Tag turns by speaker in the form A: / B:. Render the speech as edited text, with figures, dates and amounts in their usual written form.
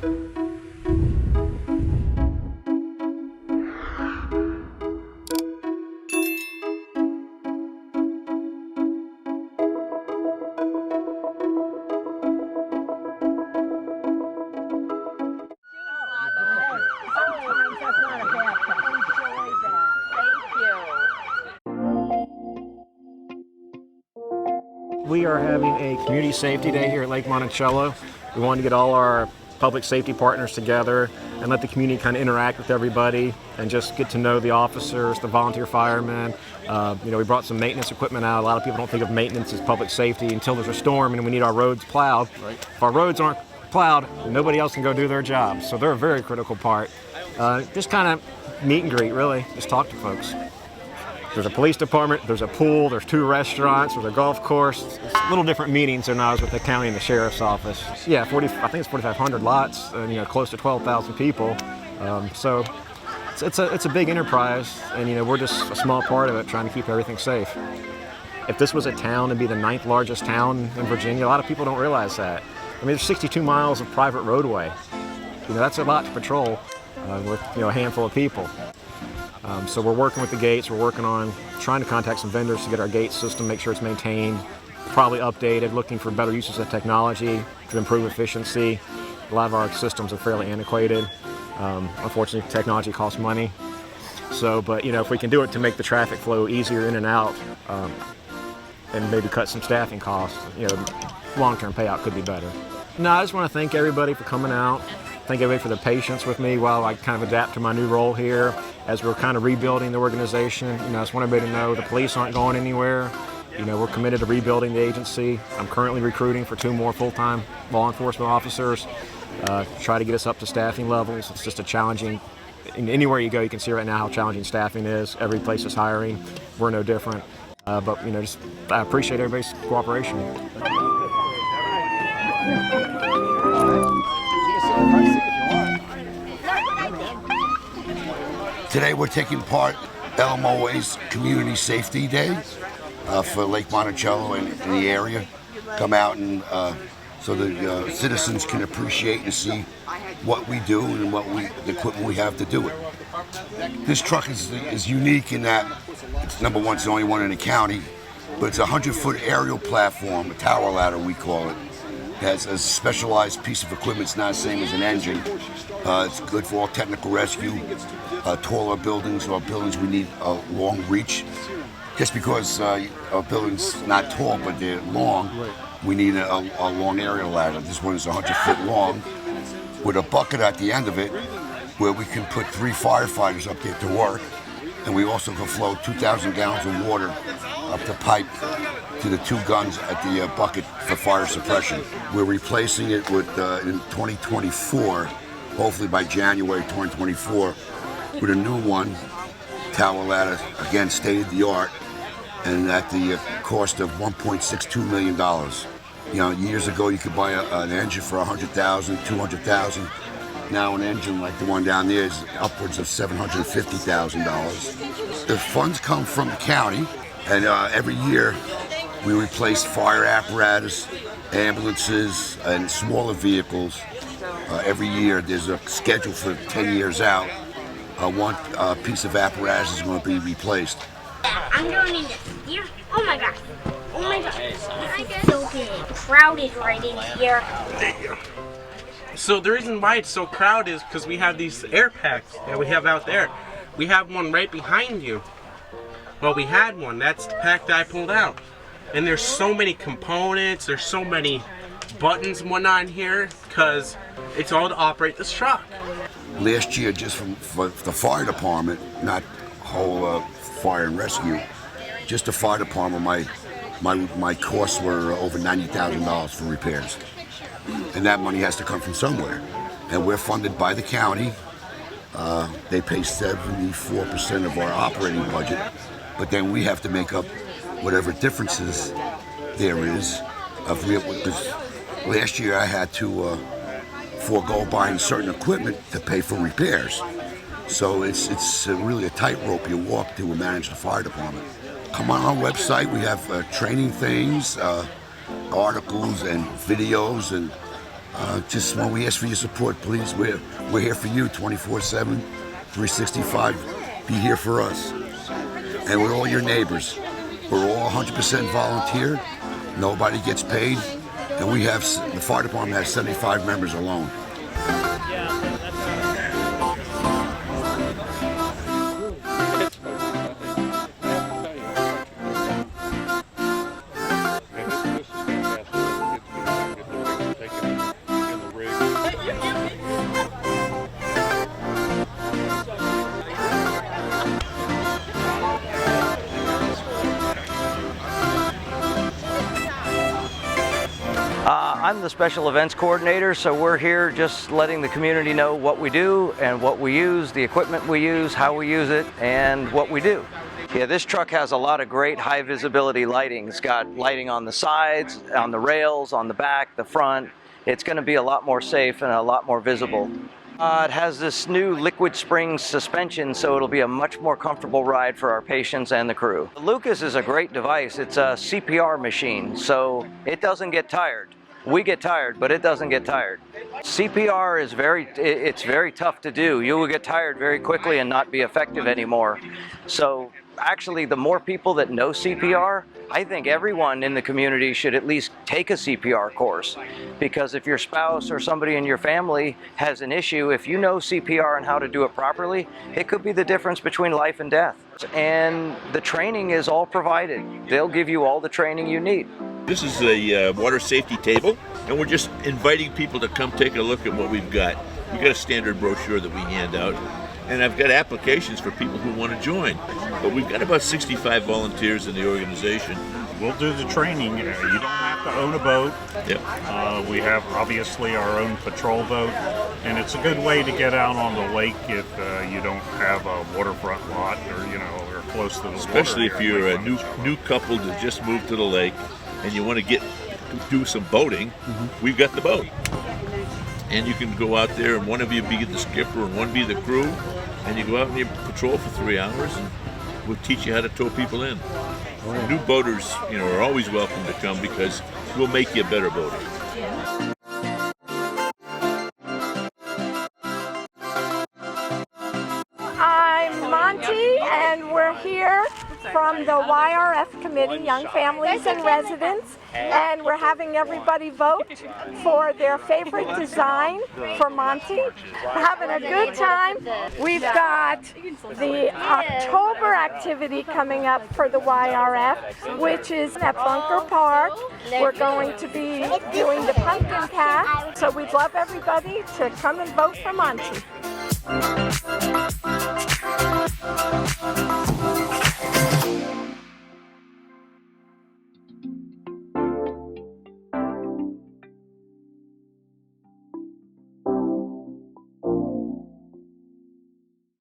A: We are having a community safety day here at Lake Monticello. We wanted to get all our public safety partners together and let the community kind of interact with everybody and just get to know the officers, the volunteer firemen. We brought some maintenance equipment out. A lot of people don't think of maintenance as public safety until there's a storm and we need our roads plowed. Right. If our roads aren't plowed, nobody else can go do their job. So they're a very critical part. Just kind of meet and greet, really. Just talk to folks. There's a police department, there's a pool, there's 2 restaurants, there's a golf course. It's a little different meetings than I was with the county and the sheriff's office. Yeah, I think it's 4,500 lots, and close to 12,000 people. So it's a big enterprise, and we're just a small part of it, trying to keep everything safe. If this was a town, it'd be the 9th largest town in Virginia. A lot of people don't realize that. I mean, there's 62 miles of private roadway. That's a lot to patrol with a handful of people. So we're working with the gates. We're working on trying to contact some vendors to get our gate system, make sure it's maintained, probably updated, looking for better uses of technology to improve efficiency. A lot of our systems are fairly antiquated. Unfortunately, technology costs money. But if we can do it to make the traffic flow easier in and out, and maybe cut some staffing costs, long-term payout could be better. No, I just want to thank everybody for coming out. Thank everybody for the patience with me while I kind of adapt to my new role here as we're kind of rebuilding the organization. I just want everybody to know the police aren't going anywhere. We're committed to rebuilding the agency. I'm currently recruiting for 2 more full-time law enforcement officers, try to get us up to staffing levels. It's just a challenging, anywhere you go, you can see right now how challenging staffing is. Every place is hiring. We're no different. I appreciate everybody's cooperation.
B: Today we're taking part LMOA's Community Safety Day for Lake Monticello and the area. Come out and so the citizens can appreciate and see what we do and the equipment we have to do it. This truck is unique in that it's number one, it's the only one in the county, but it's a 100-foot aerial platform, a tower ladder we call it. It has a specialized piece of equipment. It's not the same as an engine. It's good for all technical rescue. Taller buildings or buildings we need a long reach. Just because a building's not tall but they're long, we need a long aerial ladder. This one is 100 foot long with a bucket at the end of it where we can put 3 firefighters up there to work, and we also can flow 2,000 gallons of water up the pipe to the 2 guns at the bucket for fire suppression. We're replacing it with in 2024, hopefully by January 2024, with a new one, tower ladder, again state-of-the-art, and at the cost of $1.62 million. Years ago you could buy an engine for $100,000, $200,000. Now an engine like the one down there is upwards of $750,000. The funds come from the county, and every year we replace fire apparatus, ambulances, and smaller vehicles. Every year there's a schedule for 10 years out. One piece of apparatus is going to be replaced.
C: I'm going in here. Oh my gosh. Oh my gosh. So big. Crowded right in here.
D: So the reason why it's so crowded is because we have these air packs that we have out there. We have one right behind you. Well, we had one. That's the pack that I pulled out. And there's so many components. There's so many buttons and whatnot in here because it's all to operate this truck.
B: Last year, just for the fire department, not whole fire and rescue, just the fire department, my costs were over $90,000 for repairs. And that money has to come from somewhere. And we're funded by the county. They pay 74% of our operating budget, but then we have to make up whatever differences there is. Because last year I had to forego buying certain equipment to pay for repairs. So it's really a tightrope you walk to manage the fire department. Come on our website, we have training things, articles and videos, and Just when we ask for your support, please. We're here for you 24/7, 365. Be here for us. And we're all your neighbors. We're all 100% volunteer. Nobody gets paid. And the fire department has 75 members alone.
E: I'm the special events coordinator, so we're here just letting the community know what we do and what we use, the equipment we use, how we use it, and what we do. Yeah, this truck has a lot of great high visibility lighting. It's got lighting on the sides, on the rails, on the back, the front. It's going to be a lot more safe and a lot more visible. It has this new liquid spring suspension, so it'll be a much more comfortable ride for our patients and the crew. The Lucas is a great device. It's a CPR machine, so it doesn't get tired. We get tired, but it doesn't get tired. CPR is very tough to do. You will get tired very quickly and not be effective anymore. So actually, the more people that know CPR, I think everyone in the community should at least take a CPR course. Because if your spouse or somebody in your family has an issue, if you know CPR and how to do it properly, it could be the difference between life and death. And the training is all provided. They'll give you all the training you need.
F: This is a water safety table, and we're just inviting people to come take a look at what we've got. We've got a standard brochure that we hand out, and I've got applications for people who want to join. But we've got about 65 volunteers in the organization.
G: We'll do the training. You don't have to own a boat.
F: Yep.
G: We have obviously our own patrol boat, and it's a good way to get out on the lake if you don't have a waterfront lot or close to the water.
F: Especially if you're a new couple that just moved to the lake and you want to do some boating. We've got the boat. And you can go out there and one of you be the skipper and one be the crew, and you go out and you patrol for 3 hours and we'll teach you how to tow people in. New boaters, are always welcome to come because we'll make you a better boater.
H: I'm Monty, and we're here from the YRF Committee, Young Families and Residents, and we're having everybody vote for their favorite design for Monty. We're having a good time. We've got the October activity coming up for the YRF, which is at Bunker Park. We're going to be doing the pumpkin patch, so we'd love everybody to come and vote for Monty.